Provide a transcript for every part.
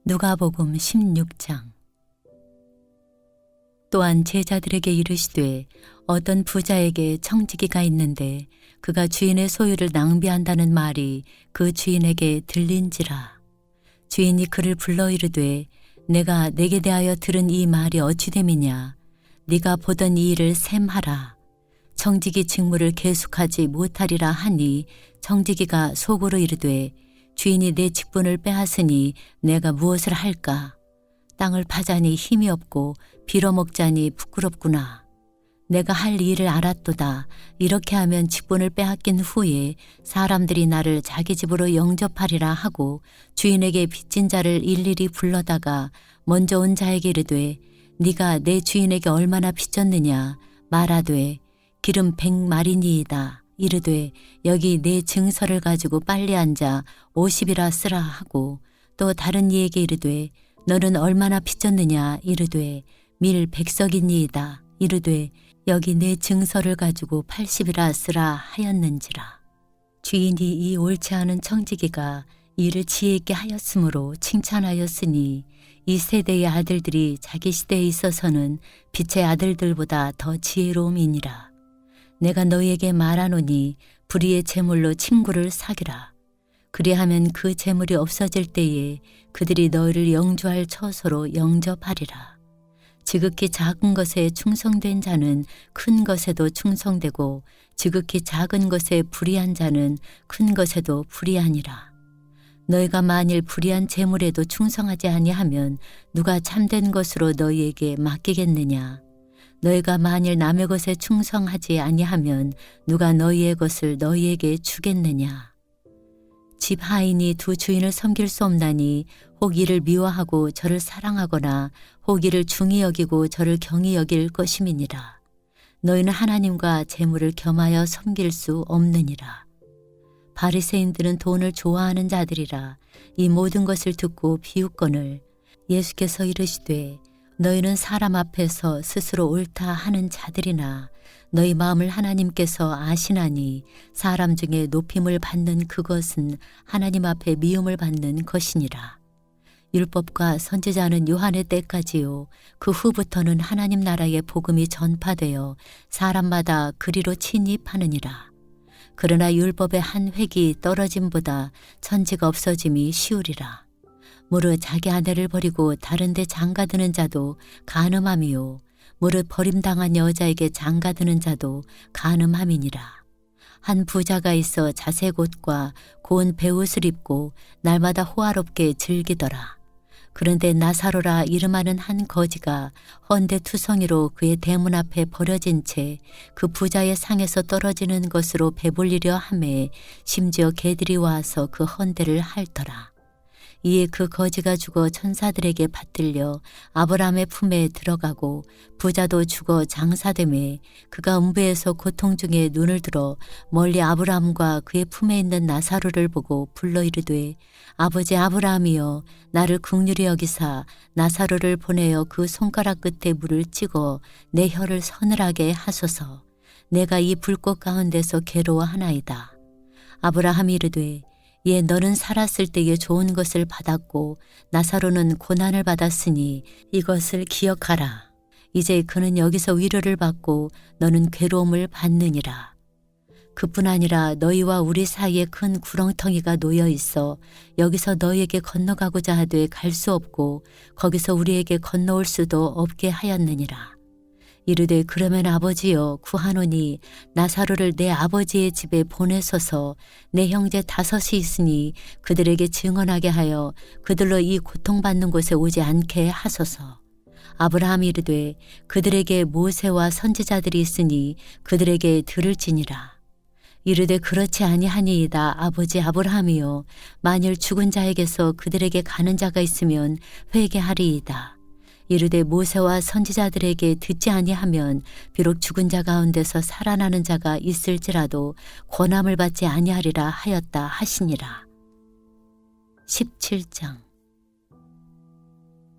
누가복음 16장. 또한 제자들에게 이르시되 어떤 부자에게 청지기가 있는데 그가 주인의 소유를 낭비한다는 말이 그 주인에게 들린지라. 주인이 그를 불러 이르되 내가 내게 대하여 들은 이 말이 어찌 됨이냐. 네가 보던 이 일을 셈하라. 청지기 직무를 계속하지 못하리라 하니 청지기가 속으로 이르되 주인이 내 직분을 빼앗으니 내가 무엇을 할까? 땅을 파자니 힘이 없고 빌어먹자니 부끄럽구나. 내가 할 일을 알았도다. 이렇게 하면 직분을 빼앗긴 후에 사람들이 나를 자기 집으로 영접하리라 하고 주인에게 빚진 자를 일일이 불러다가 먼저 온 자에게 이르되 네가 내 주인에게 얼마나 빚졌느냐 말하되 기름 100마리니이다. 이르되 여기 내 증서를 가지고 빨리 앉아 50이라 쓰라 하고 또 다른 이에게 이르되 너는 얼마나 빚졌느냐 이르되 밀 100석이니이다. 이르되 여기 내 증서를 가지고 80이라 쓰라 하였는지라. 주인이 이 옳지 않은 청지기가 이를 지혜 있게 하였으므로 칭찬하였으니 이 세대의 아들들이 자기 시대에 있어서는 빛의 아들들보다 더 지혜로움이니라. 내가 너희에게 말하노니 불의의 재물로 친구를 사귀라. 그리하면 그 재물이 없어질 때에 그들이 너희를 영주할 처소로 영접하리라. 지극히 작은 것에 충성된 자는 큰 것에도 충성되고 지극히 작은 것에 불의한 자는 큰 것에도 불의하니라. 너희가 만일 불의한 재물에도 충성하지 아니하면 누가 참된 것으로 너희에게 맡기겠느냐. 너희가 만일 남의 것에 충성하지 아니하면 누가 너희의 것을 너희에게 주겠느냐. 집 하인이 두 주인을 섬길 수 없나니 혹 이를 미워하고 저를 사랑하거나 혹 이를 중히 여기고 저를 경히 여길 것임이니라. 너희는 하나님과 재물을 겸하여 섬길 수 없느니라. 바리새인들은 돈을 좋아하는 자들이라. 이 모든 것을 듣고 비웃거늘 예수께서 이르시되 너희는 사람 앞에서 스스로 옳다 하는 자들이나 너희 마음을 하나님께서 아시나니 사람 중에 높임을 받는 그것은 하나님 앞에 미움을 받는 것이니라. 율법과 선지자는 요한의 때까지요. 그 후부터는 하나님 나라의 복음이 전파되어 사람마다 그리로 침입하느니라. 그러나 율법의 한 획이 떨어짐보다 천지가 없어짐이 쉬우리라. 무릇 자기 아내를 버리고 다른 데 장가드는 자도 간음함이요. 무릇 버림당한 여자에게 장가드는 자도 간음함이니라. 한 부자가 있어 자색 옷과 고운 베옷을 입고 날마다 호화롭게 즐기더라. 그런데 나사로라 이름하는 한 거지가 헌데투성이로 그의 대문 앞에 버려진 채 그 부자의 상에서 떨어지는 것으로 배불리려 하매 심지어 개들이 와서 그 헌데를 핥더라. 이에 그 거지가 죽어 천사들에게 받들려 아브라함의 품에 들어가고 부자도 죽어 장사되매 그가 음부에서 고통 중에 눈을 들어 멀리 아브라함과 그의 품에 있는 나사로를 보고 불러 이르되 아버지 아브라함이여 나를 긍휼히 여기사 나사로를 보내어 그 손가락 끝에 물을 찍어 내 혀를 서늘하게 하소서. 내가 이 불꽃 가운데서 괴로워하나이다. 아브라함이 이르되 예, 너는 살았을 때에 좋은 것을 받았고 나사로는 고난을 받았으니 이것을 기억하라. 이제 그는 여기서 위로를 받고 너는 괴로움을 받느니라. 그뿐 아니라 너희와 우리 사이에 큰 구렁텅이가 놓여 있어 여기서 너희에게 건너가고자 하되 갈 수 없고 거기서 우리에게 건너올 수도 없게 하였느니라. 이르되 그러면 아버지여 구하노니 나사로를 내 아버지의 집에 보내소서. 내 형제 5이 있으니 그들에게 증언하게 하여 그들로 이 고통받는 곳에 오지 않게 하소서. 아브라함이 이르되 그들에게 모세와 선지자들이 있으니 그들에게 들을지니라. 이르되 그렇지 아니하니이다. 아버지 아브라함이여 만일 죽은 자에게서 그들에게 가는 자가 있으면 회개하리이다. 이르되 모세와 선지자들에게 듣지 아니하면 비록 죽은 자 가운데서 살아나는 자가 있을지라도 권함을 받지 아니하리라 하였다 하시니라. 17장.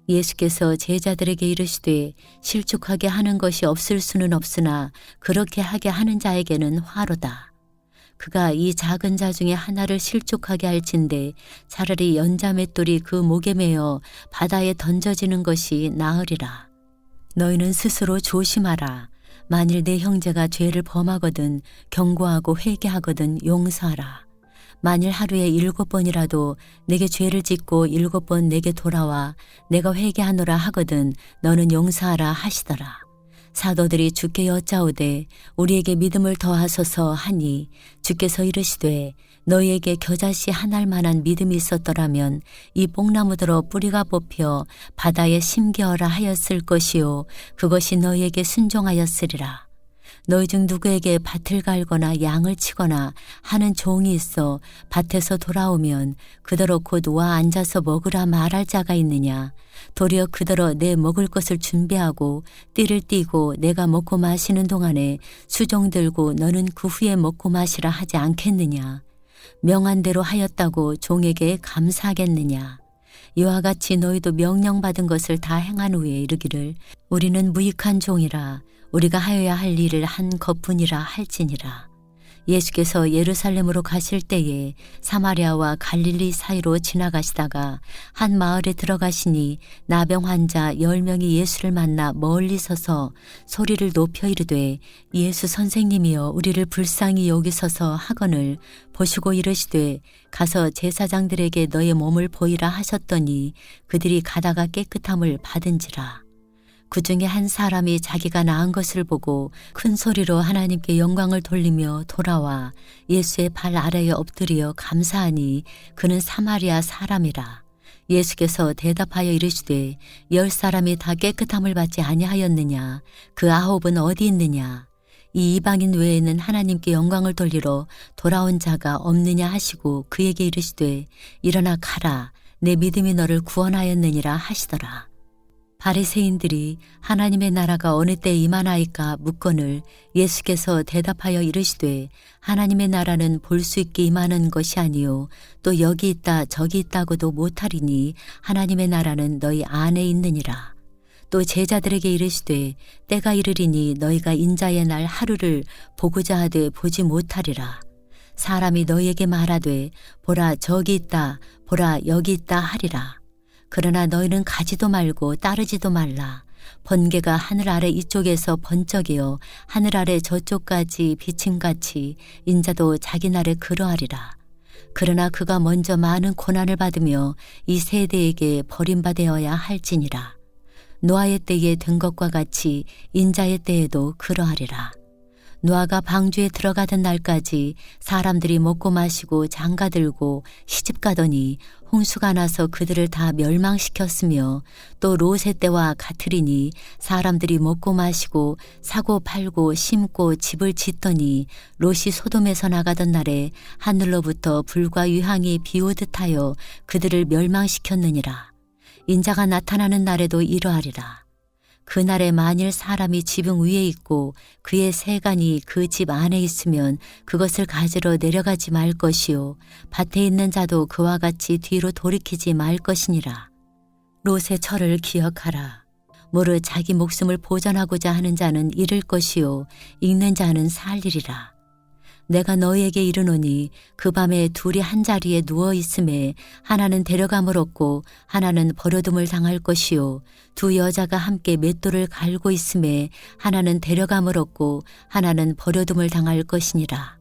예수께서 제자들에게 이르시되 실족하게 하는 것이 없을 수는 없으나 그렇게 하게 하는 자에게는 화로다. 그가 이 작은 자 중에 하나를 실족하게 할진대 차라리 연자 맷돌이 그 목에 매어 바다에 던져지는 것이 나으리라. 너희는 스스로 조심하라. 만일 내 형제가 죄를 범하거든 경고하고 회개하거든 용서하라. 만일 하루에 7번이라도 내게 죄를 짓고 7번 내게 돌아와 내가 회개하노라 하거든 너는 용서하라 하시더라. 사도들이 주께 여짜오되 우리에게 믿음을 더하소서 하니 주께서 이르시되 너희에게 겨자씨 한 알만한 믿음이 있었더라면 이 뽕나무들어 뿌리가 뽑혀 바다에 심겨어라 하였을 것이요 그것이 너희에게 순종하였으리라. 너희 중 누구에게 밭을 갈거나 양을 치거나 하는 종이 있어 밭에서 돌아오면 그더러 곧 와 앉아서 먹으라 말할 자가 있느냐. 도리어 그더러 내 먹을 것을 준비하고 띠를 띠고 내가 먹고 마시는 동안에 수종 들고 너는 그 후에 먹고 마시라 하지 않겠느냐. 명한 대로 하였다고 종에게 감사하겠느냐. 이와 같이 너희도 명령받은 것을 다 행한 후에 이르기를 우리는 무익한 종이라 우리가 하여야 할 일을 한 것뿐이라 할지니라. 예수께서 예루살렘으로 가실 때에 사마리아와 갈릴리 사이로 지나가시다가 한 마을에 들어가시니 나병 환자 10명이 예수를 만나 멀리 서서 소리를 높여 이르되 예수 선생님이여 우리를 불쌍히 여기소서 하거늘 보시고 이르시되 가서 제사장들에게 너의 몸을 보이라 하셨더니 그들이 가다가 깨끗함을 받은지라. 그 중에 한 사람이 자기가 나은 것을 보고 큰 소리로 하나님께 영광을 돌리며 돌아와 예수의 발 아래에 엎드려 감사하니 그는 사마리아 사람이라. 예수께서 대답하여 이르시되 10사람이 다 깨끗함을 받지 아니하였느냐. 그 9은 어디 있느냐. 이 이방인 외에는 하나님께 영광을 돌리러 돌아온 자가 없느냐 하시고 그에게 이르시되 일어나 가라. 내 믿음이 너를 구원하였느니라 하시더라. 바리새인들이 하나님의 나라가 어느 때 임하나이까 묻거늘 예수께서 대답하여 이르시되 하나님의 나라는 볼 수 있게 임하는 것이 아니요 또 여기 있다 저기 있다고도 못하리니 하나님의 나라는 너희 안에 있느니라. 또 제자들에게 이르시되 때가 이르리니 너희가 인자의 날 하루를 보고자 하되 보지 못하리라. 사람이 너희에게 말하되 보라 저기 있다 보라 여기 있다 하리라. 그러나 너희는 가지도 말고 따르지도 말라. 번개가 하늘 아래 이쪽에서 번쩍이어 하늘 아래 저쪽까지 비침같이 인자도 자기 날에 그러하리라. 그러나 그가 먼저 많은 고난을 받으며 이 세대에게 버림받아야 할지니라. 노아의 때에 된 것과 같이 인자의 때에도 그러하리라. 노아가 방주에 들어가던 날까지 사람들이 먹고 마시고 장가들고 시집가더니 홍수가 나서 그들을 다 멸망시켰으며 또 롯의 때와 같으리니 사람들이 먹고 마시고 사고 팔고 심고 집을 짓더니 롯이 소돔에서 나가던 날에 하늘로부터 불과 유황이 비오듯 하여 그들을 멸망시켰느니라. 인자가 나타나는 날에도 이러하리라. 그날에 만일 사람이 지붕 위에 있고 그의 세간이 그 집 안에 있으면 그것을 가지러 내려가지 말 것이요 밭에 있는 자도 그와 같이 뒤로 돌이키지 말 것이니라. 롯의 철을 기억하라. 무릇 자기 목숨을 보전하고자 하는 자는 잃을 것이요 잃는 자는 살리리라. 내가 너희에게 이르노니 그 밤에 둘이 한 자리에 누워 있음에 하나는 데려감을 얻고 하나는 버려둠을 당할 것이요 두 여자가 함께 맷돌을 갈고 있음에 하나는 데려감을 얻고 하나는 버려둠을 당할 것이니라.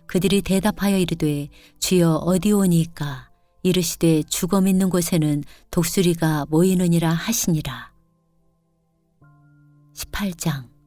그들이 대답하여 이르되 주여 어디 오니이까. 이르시되 죽음 있는 곳에는 독수리가 모이느니라 하시니라. 18장.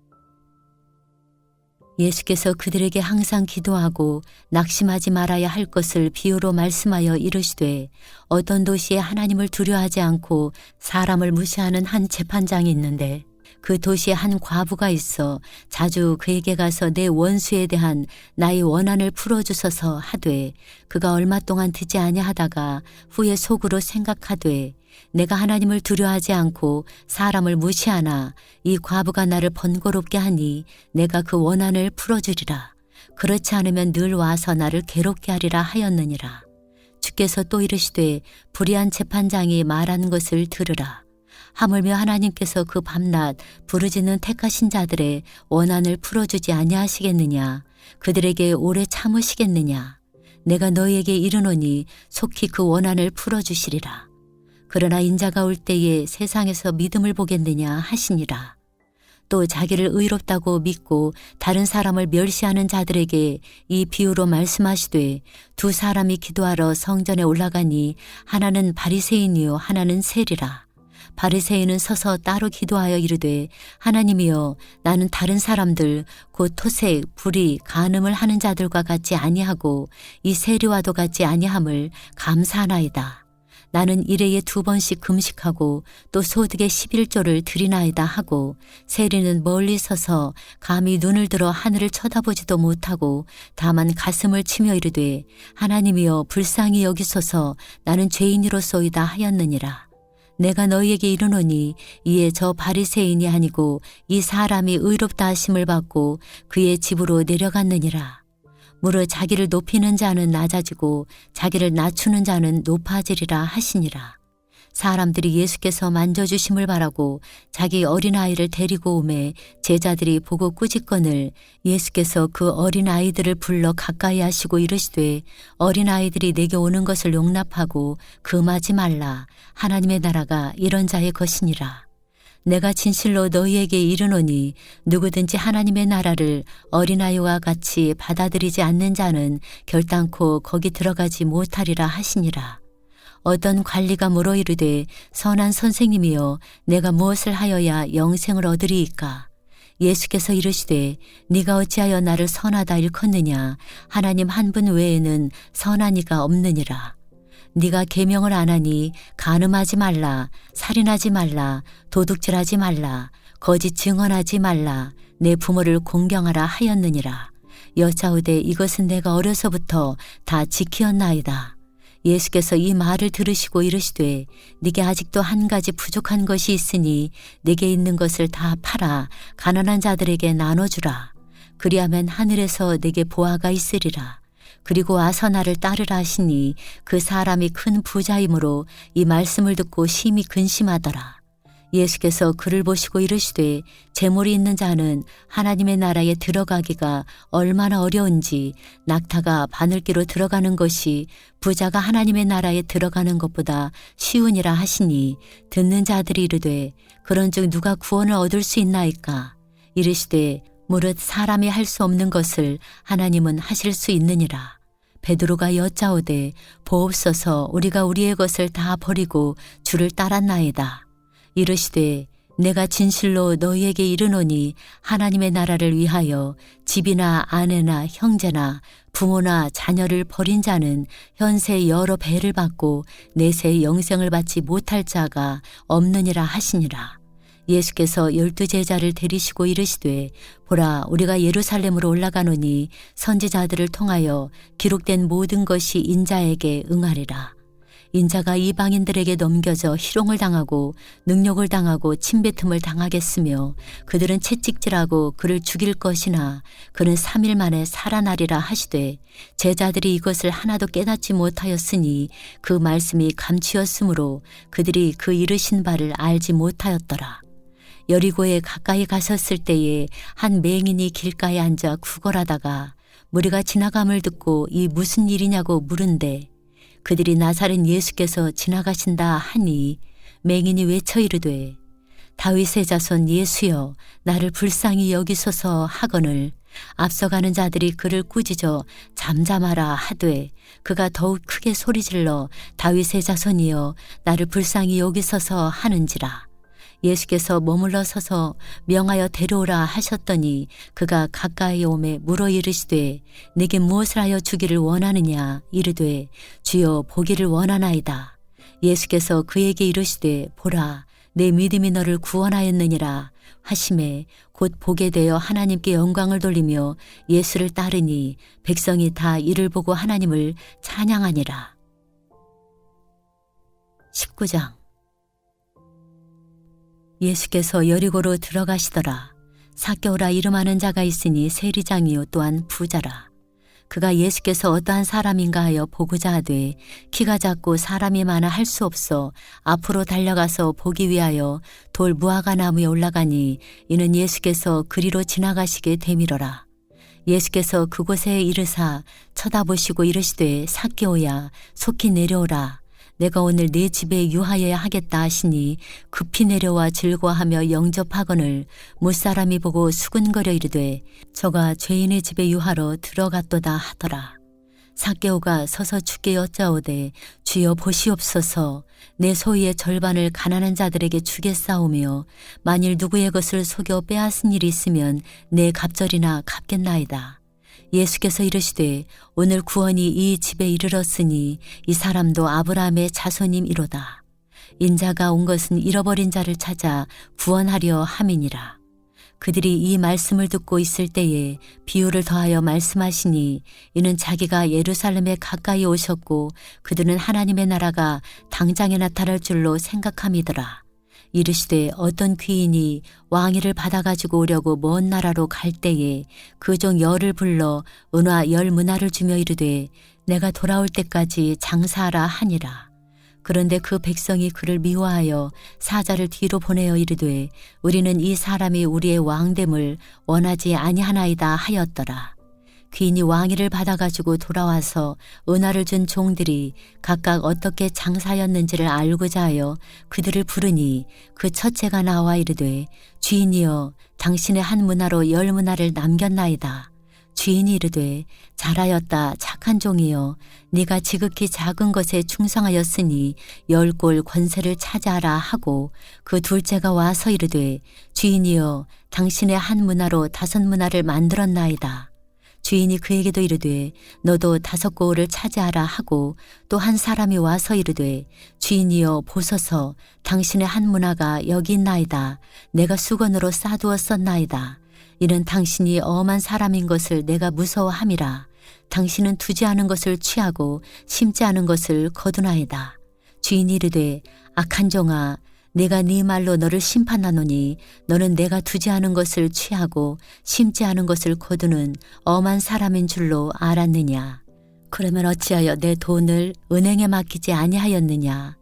예수께서 그들에게 항상 기도하고 낙심하지 말아야 할 것을 비유로 말씀하여 이르시되 어떤 도시에 하나님을 두려워하지 않고 사람을 무시하는 한 재판장이 있는데 그 도시에 한 과부가 있어 자주 그에게 가서 내 원수에 대한 나의 원한을 풀어주소서 하되 그가 얼마 동안 듣지 아니하다가 후에 속으로 생각하되 내가 하나님을 두려워하지 않고 사람을 무시하나 이 과부가 나를 번거롭게 하니 내가 그 원한을 풀어주리라. 그렇지 않으면 늘 와서 나를 괴롭게 하리라 하였느니라. 주께서 또 이르시되 불의한 재판장이 말한 것을 들으라. 하물며 하나님께서 그 밤낮 부르짖는 택하신 자들의 원한을 풀어주지 아니하시겠느냐. 그들에게 오래 참으시겠느냐. 내가 너희에게 이르노니 속히 그 원한을 풀어주시리라. 그러나 인자가 올 때에 세상에서 믿음을 보겠느냐 하시니라. 또 자기를 의롭다고 믿고 다른 사람을 멸시하는 자들에게 이 비유로 말씀하시되 두 사람이 기도하러 성전에 올라가니 하나는 바리새인이요 하나는 세리라. 바리새인은 서서 따로 기도하여 이르되 하나님이여 나는 다른 사람들 곧 토색, 불의, 간음을 하는 자들과 같지 아니하고 이 세리와도 같지 아니함을 감사하나이다. 나는 일회에 2번씩 금식하고 또 소득의 11조를 드리나이다 하고 세리는 멀리 서서 감히 눈을 들어 하늘을 쳐다보지도 못하고 다만 가슴을 치며 이르되 하나님이여 불쌍히 여기소서 나는 죄인이로소이다 하였느니라. 내가 너희에게 이르노니 이에 저 바리새인이 아니고 이 사람이 의롭다 하심을 받고 그의 집으로 내려갔느니라. 무릇 자기를 높이는 자는 낮아지고 자기를 낮추는 자는 높아지리라 하시니라. 사람들이 예수께서 만져주심을 바라고 자기 어린아이를 데리고 오매 제자들이 보고 꾸짖거늘 예수께서 그 어린아이들을 불러 가까이 하시고 이르시되 어린아이들이 내게 오는 것을 용납하고 금하지 말라. 하나님의 나라가 이런 자의 것이니라. 내가 진실로 너희에게 이르노니 누구든지 하나님의 나라를 어린아이와 같이 받아들이지 않는 자는 결단코 거기 들어가지 못하리라 하시니라. 어떤 관리가 물어 이르되 선한 선생님이여 내가 무엇을 하여야 영생을 얻으리이까? 예수께서 이르시되 네가 어찌하여 나를 선하다 일컫느냐? 하나님 한 분 외에는 선한 이가 없느니라. 네가 계명을 안 하니 간음하지 말라, 살인하지 말라, 도둑질하지 말라, 거짓 증언하지 말라, 내 부모를 공경하라 하였느니라. 여짜오되 이것은 내가 어려서부터 다 지키었나이다. 예수께서 이 말을 들으시고 이르시되 네게 아직도 한 가지 부족한 것이 있으니 네게 있는 것을 다 팔아 가난한 자들에게 나눠주라. 그리하면 하늘에서 네게 보화가 있으리라. 그리고 와서 나를 따르라 하시니 그 사람이 큰 부자이므로 이 말씀을 듣고 심히 근심하더라. 예수께서 그를 보시고 이르시되 재물이 있는 자는 하나님의 나라에 들어가기가 얼마나 어려운지 낙타가 바늘기로 들어가는 것이 부자가 하나님의 나라에 들어가는 것보다 쉬우니라 하시니 듣는 자들이 이르되 그런즉 누가 구원을 얻을 수 있나이까? 이르시되 무릇 사람이 할 수 없는 것을 하나님은 하실 수 있느니라. 베드로가 여짜오되 보옵소서 우리가 우리의 것을 다 버리고 주를 따랐나이다. 이르시되 내가 진실로 너희에게 이르노니 하나님의 나라를 위하여 집이나 아내나 형제나 부모나 자녀를 버린 자는 현세 여러 배를 받고 내세 영생을 받지 못할 자가 없느니라 하시니라. 예수께서 12 제자를 데리시고 이르시되 보라 우리가 예루살렘으로 올라가노니 선지자들을 통하여 기록된 모든 것이 인자에게 응하리라. 인자가 이방인들에게 넘겨져 희롱을 당하고 능욕을 당하고 침뱉음을 당하겠으며 그들은 채찍질하고 그를 죽일 것이나 그는 3일 만에 살아나리라 하시되 제자들이 이것을 하나도 깨닫지 못하였으니 그 말씀이 감추었으므로 그들이 그 이르신 바를 알지 못하였더라. 여리고에 가까이 가셨을 때에 한 맹인이 길가에 앉아 구걸하다가 무리가 지나감을 듣고 이 무슨 일이냐고 물은데 그들이 나사렛 예수께서 지나가신다 하니 맹인이 외쳐 이르되 다윗의 자손 예수여 나를 불쌍히 여기소서 하거늘 앞서가는 자들이 그를 꾸짖어 잠잠하라 하되 그가 더욱 크게 소리질러 다윗의 자손이여 나를 불쌍히 여기소서 하는지라. 예수께서 머물러 서서 명하여 데려오라 하셨더니 그가 가까이 오매 물어 이르시되 내게 무엇을 하여 주기를 원하느냐 이르되 주여 보기를 원하나이다. 예수께서 그에게 이르시되 보라 내 믿음이 너를 구원하였느니라 하시매 곧 보게 되어 하나님께 영광을 돌리며 예수를 따르니 백성이 다 이를 보고 하나님을 찬양하니라. 19장 예수께서 여리고로 들어가시더라. 삭개오라 이름하는 자가 있으니 세리장이요 또한 부자라. 그가 예수께서 어떠한 사람인가 하여 보고자 하되 키가 작고 사람이 많아 할 수 없어 앞으로 달려가서 보기 위하여 돌 무화과 나무에 올라가니 이는 예수께서 그리로 지나가시게 되밀어라. 예수께서 그곳에 이르사 쳐다보시고 이르시되 삭개오야 속히 내려오라. 내가 오늘 네 집에 유하여야 하겠다 하시니 급히 내려와 즐거워하며 영접하거늘 무사람이 보고 수군거려 이르되 저가 죄인의 집에 유하러 들어갔도다 하더라. 삭개오가 서서 주께 여짜오되 주여 보시옵소서. 내 소유의 절반을 가난한 자들에게 주겠사오며 만일 누구의 것을 속여 빼앗은 일이 있으면 내 갑절이나 갚겠나이다. 예수께서 이르시되 오늘 구원이 이 집에 이르렀으니 이 사람도 아브라함의 자손임이로다. 인자가 온 것은 잃어버린 자를 찾아 구원하려 함이니라. 그들이 이 말씀을 듣고 있을 때에 비유를 더하여 말씀하시니 이는 자기가 예루살렘에 가까이 오셨고 그들은 하나님의 나라가 당장에 나타날 줄로 생각함이더라. 이르시되 어떤 귀인이 왕위를 받아가지고 오려고 먼 나라로 갈 때에 그 종 열을 불러 은화 10문화를 주며 이르되 내가 돌아올 때까지 장사하라 하니라. 그런데 그 백성이 그를 미워하여 사자를 뒤로 보내어 이르되 우리는 이 사람이 우리의 왕됨을 원하지 아니하나이다 하였더라. 귀인이 왕위를 받아가지고 돌아와서 은화를 준 종들이 각각 어떻게 장사였는지를 알고자 하여 그들을 부르니 그 첫째가 나와 이르되 주인이여 당신의 한 문화로 10문화를 남겼나이다. 주인이 이르되 잘하였다 착한 종이여 네가 지극히 작은 것에 충성하였으니 10골 권세를 차지하라 하고 그 둘째가 와서 이르되 주인이여 당신의 한 문화로 5문화를 만들었나이다. 주인이 그에게도 이르되 너도 5골을 차지하라 하고 또 한 사람이 와서 이르되 주인이여 보소서 당신의 한 문화가 여기 있나이다. 내가 수건으로 싸두었었나이다. 이는 당신이 엄한 사람인 것을 내가 무서워함이라. 당신은 두지 않은 것을 취하고 심지 않은 것을 거두나이다. 주인이 이르되 악한 종아 내가 네 말로 너를 심판하노니 너는 내가 두지 않은 것을 취하고 심지 않은 것을 거두는 엄한 사람인 줄로 알았느냐. 그러면 어찌하여 내 돈을 은행에 맡기지 아니하였느냐.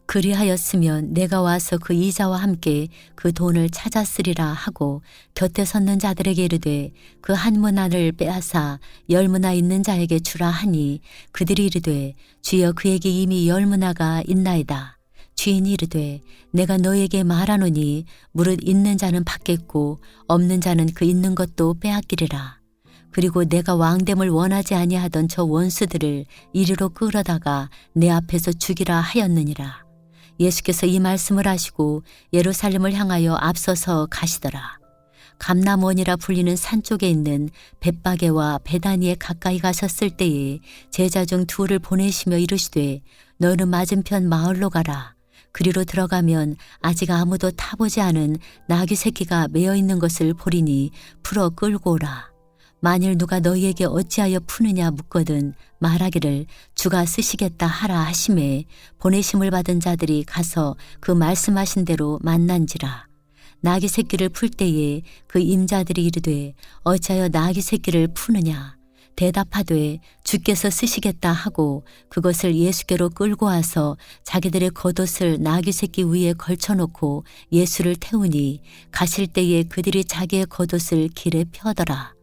그리하였으면 내가 와서 그 이자와 함께 그 돈을 찾았으리라 하고 곁에 섰는 자들에게 이르되 그 한 문화를 빼앗아 10문화 있는 자에게 주라 하니 그들이 이르되 주여 그에게 이미 10문화가 있나이다. 주인이 이르되 내가 너에게 말하노니 무릇 있는 자는 받겠고 없는 자는 그 있는 것도 빼앗기리라. 그리고 내가 왕됨을 원하지 아니하던 저 원수들을 이리로 끌어다가 내 앞에서 죽이라 하였느니라. 예수께서 이 말씀을 하시고 예루살렘을 향하여 앞서서 가시더라. 감람원이라 불리는 산 쪽에 있는 벳바게와 베다니에 가까이 가셨을 때에 제자 중 둘을 보내시며 이르시되 너는 맞은편 마을로 가라. 그리로 들어가면 아직 아무도 타보지 않은 나귀 새끼가 매어 있는 것을 보리니 풀어 끌고 오라. 만일 누가 너희에게 어찌하여 푸느냐 묻거든 말하기를 주가 쓰시겠다 하라 하심에 보내심을 받은 자들이 가서 그 말씀하신 대로 만난지라. 나귀 새끼를 풀 때에 그 임자들이 이르되 어찌하여 나귀 새끼를 푸느냐. 대답하되 주께서 쓰시겠다 하고 그것을 예수께로 끌고 와서 자기들의 겉옷을 나귀 새끼 위에 걸쳐놓고 예수를 태우니 가실 때에 그들이 자기의 겉옷을 길에 펴더라.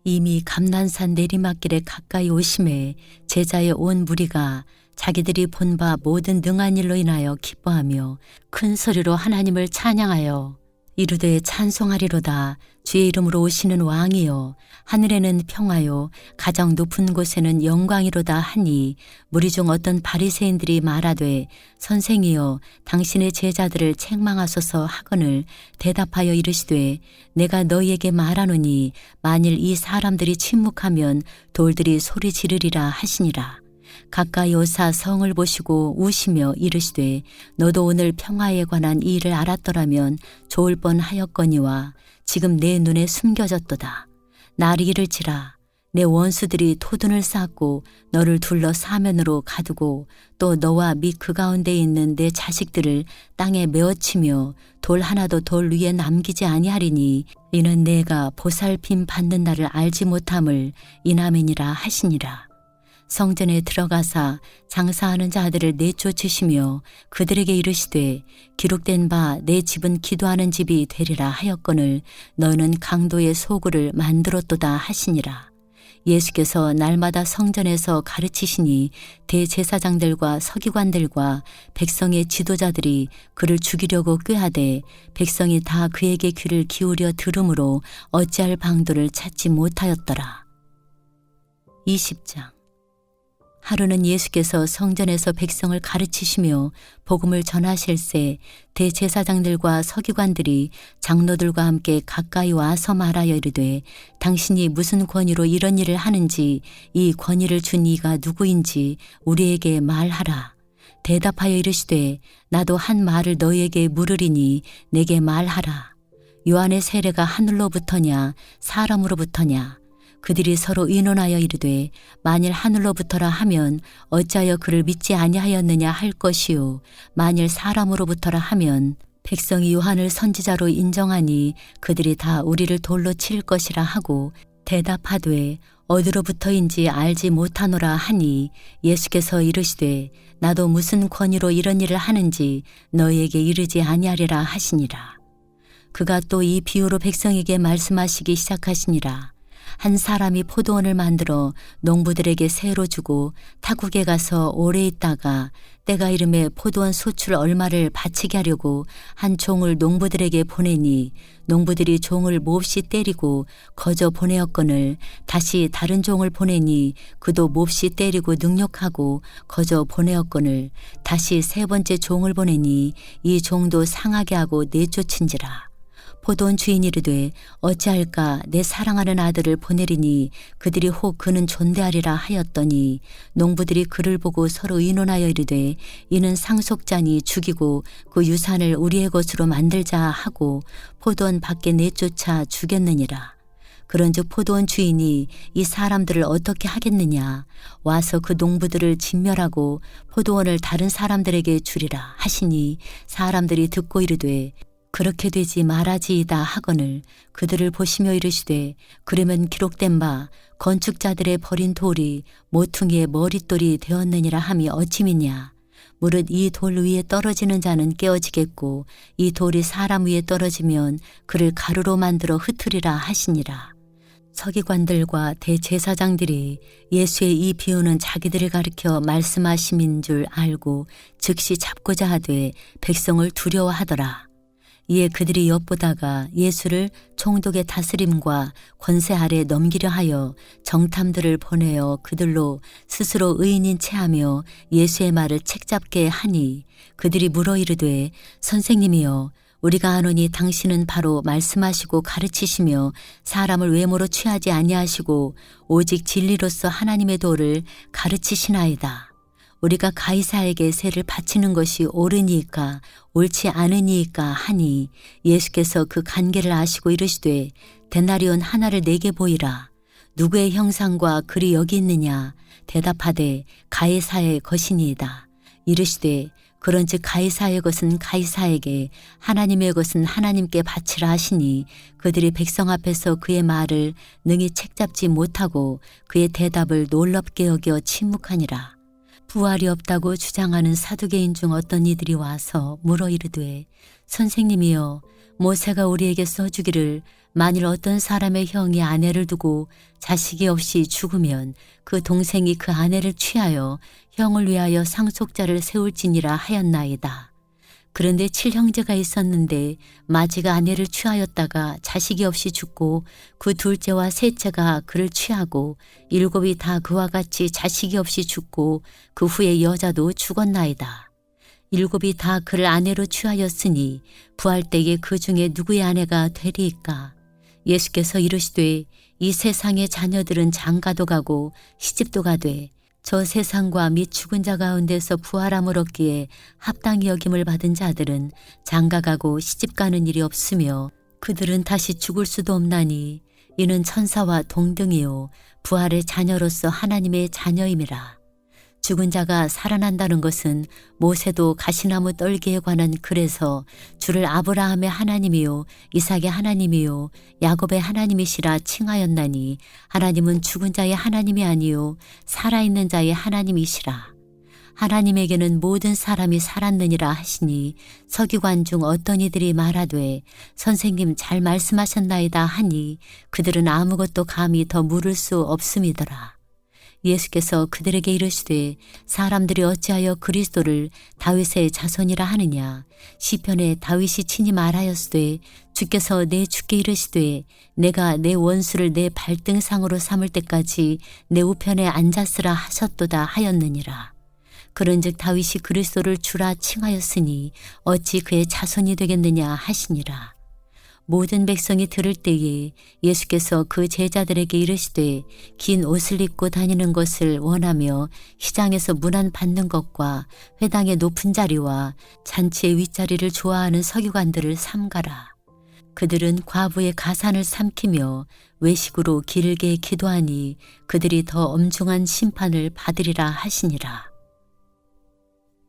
이미 감난산 내리막길에 가까이 오심에 제자의 온 무리가 자기들이 본 바 모든 능한 일로 인하여 기뻐하며 큰 소리로 하나님을 찬양하여 이르되 찬송하리로다. 주의 이름으로 오시는 왕이요 하늘에는 평화요 가장 높은 곳에는 영광이로다 하니 무리 중 어떤 바리새인들이 말하되 선생이여 당신의 제자들을 책망하소서 하거늘 대답하여 이르시되 내가 너희에게 말하노니 만일 이 사람들이 침묵하면 돌들이 소리 지르리라 하시니라. 가까이 오사 성을 보시고 우시며 이르시되 너도 오늘 평화에 관한 이 일을 알았더라면 좋을 뻔하였거니와 지금 내 눈에 숨겨졌도다. 날이 이를지라 내 원수들이 토둔을 쌓고 너를 둘러 사면으로 가두고 또 너와 및 그 가운데 있는 내 자식들을 땅에 메어치며 돌 하나도 돌 위에 남기지 아니하리니 이는 내가 보살핌 받는 날을 알지 못함을 인하매니라 하시니라. 성전에 들어가사 장사하는 자들을 내쫓으시며 그들에게 이르시되 기록된 바 내 집은 기도하는 집이 되리라 하였거늘 너는 강도의 소굴을 만들었도다 하시니라. 예수께서 날마다 성전에서 가르치시니 대제사장들과 서기관들과 백성의 지도자들이 그를 죽이려고 꾀하되 백성이 다 그에게 귀를 기울여 들으므로 어찌할 방도를 찾지 못하였더라. 20장. 하루는 예수께서 성전에서 백성을 가르치시며 복음을 전하실새 대제사장들과 서기관들이 장로들과 함께 가까이 와서 말하여 이르되 당신이 무슨 권위로 이런 일을 하는지 이 권위를 준 이가 누구인지 우리에게 말하라. 대답하여 이르시되 나도 한 말을 너희에게 물으리니 내게 말하라. 요한의 세례가 하늘로부터냐 사람으로부터냐. 그들이 서로 의논하여 이르되 만일 하늘로부터라 하면 어찌하여 그를 믿지 아니하였느냐 할 것이요 만일 사람으로부터라 하면 백성이 요한을 선지자로 인정하니 그들이 다 우리를 돌로 칠 것이라 하고 대답하되 어디로부터인지 알지 못하노라 하니 예수께서 이르시되 나도 무슨 권위로 이런 일을 하는지 너희에게 이르지 아니하리라 하시니라. 그가 또 이 비유로 백성에게 말씀하시기 시작하시니라. 한 사람이 포도원을 만들어 농부들에게 세로 주고 타국에 가서 오래 있다가 때가 이름에 포도원 소출 얼마를 바치게 하려고 한 종을 농부들에게 보내니 농부들이 종을 몹시 때리고 거저 보내었거늘 다시 다른 종을 보내니 그도 몹시 때리고 능욕하고 거저 보내었거늘 다시 세 번째 종을 보내니 이 종도 상하게 하고 내쫓은지라. 포도원 주인이 이르되 어찌할까 내 사랑하는 아들을 보내리니 그들이 혹 그는 존대하리라 하였더니 농부들이 그를 보고 서로 의논하여 이르되 이는 상속자니 죽이고 그 유산을 우리의 것으로 만들자 하고 포도원 밖에 내쫓아 죽였느니라. 그런즉 포도원 주인이 이 사람들을 어떻게 하겠느냐 와서 그 농부들을 진멸하고 포도원을 다른 사람들에게 주리라 하시니 사람들이 듣고 이르되 그렇게 되지 말아지이다 하거늘 그들을 보시며 이르시되 그러면 기록된 바 건축자들의 버린 돌이 모퉁이의 머릿돌이 되었느니라 함이 어찌 믿냐. 무릇 이 돌 위에 떨어지는 자는 깨어지겠고 이 돌이 사람 위에 떨어지면 그를 가루로 만들어 흩으리라 하시니라. 서기관들과 대제사장들이 예수의 이 비유는 자기들을 가리켜 말씀하심인 줄 알고 즉시 잡고자 하되 백성을 두려워하더라. 이에 그들이 엿보다가 예수를 총독의 다스림과 권세 아래 넘기려 하여 정탐들을 보내어 그들로 스스로 의인인 체하며 예수의 말을 책잡게 하니 그들이 물어 이르되 선생님이여 우리가 아노니 당신은 바로 말씀하시고 가르치시며 사람을 외모로 취하지 아니하시고 오직 진리로서 하나님의 도를 가르치시나이다. 우리가 가이사에게 세를 바치는 것이 옳으니까 옳지 않으니까 하니 예수께서 그 관계를 아시고 이르시되 데나리온 하나를 내게 보이라. 누구의 형상과 글이 여기 있느냐. 대답하되 가이사의 것이니이다. 이르시되 그런즉 가이사의 것은 가이사에게 하나님의 것은 하나님께 바치라 하시니 그들이 백성 앞에서 그의 말을 능히 책잡지 못하고 그의 대답을 놀랍게 여겨 침묵하니라. 부활이 없다고 주장하는 사두개인 중 어떤 이들이 와서 물어 이르되 선생님이여 모세가 우리에게 써주기를 만일 어떤 사람의 형이 아내를 두고 자식이 없이 죽으면 그 동생이 그 아내를 취하여 형을 위하여 상속자를 세울지니라 하였나이다. 그런데 7형제가 있었는데 마지가 아내를 취하였다가 자식이 없이 죽고 그 둘째와 셋째가 그를 취하고 7이 다 그와 같이 자식이 없이 죽고 그 후에 여자도 죽었나이다. 7이 다 그를 아내로 취하였으니 부활 때에 그 중에 누구의 아내가 되리이까. 예수께서 이르시되 이 세상의 자녀들은 장가도 가고 시집도 가되 저 세상과 및 죽은 자 가운데서 부활함을 얻기에 합당히 여김을 받은 자들은 장가가고 시집가는 일이 없으며 그들은 다시 죽을 수도 없나니 이는 천사와 동등이요 부활의 자녀로서 하나님의 자녀임이라. 죽은 자가 살아난다는 것은 모세도 가시나무 떨기에 관한 글에서 주를 아브라함의 하나님이요 이삭의 하나님이요 야곱의 하나님이시라 칭하였나니 하나님은 죽은 자의 하나님이 아니요 살아있는 자의 하나님이시라. 하나님에게는 모든 사람이 살았느니라 하시니 서기관 중 어떤 이들이 말하되 선생님 잘 말씀하셨나이다 하니 그들은 아무것도 감히 더 물을 수 없음이더라. 예수께서 그들에게 이르시되 사람들이 어찌하여 그리스도를 다윗의 자손이라 하느냐. 시편에 다윗이 친히 말하였으되 주께서 내 주께 이르시되 내가 내 원수를 내 발등상으로 삼을 때까지 내 우편에 앉았으라 하셨도다 하였느니라. 그런즉 다윗이 그리스도를 주라 칭하였으니 어찌 그의 자손이 되겠느냐 하시니라. 모든 백성이 들을 때에 예수께서 그 제자들에게 이르시되 긴 옷을 입고 다니는 것을 원하며 시장에서 문안 받는 것과 회당의 높은 자리와 잔치의 윗자리를 좋아하는 서기관들을 삼가라. 그들은 과부의 가산을 삼키며 외식으로 길게 기도하니 그들이 더 엄중한 심판을 받으리라 하시니라.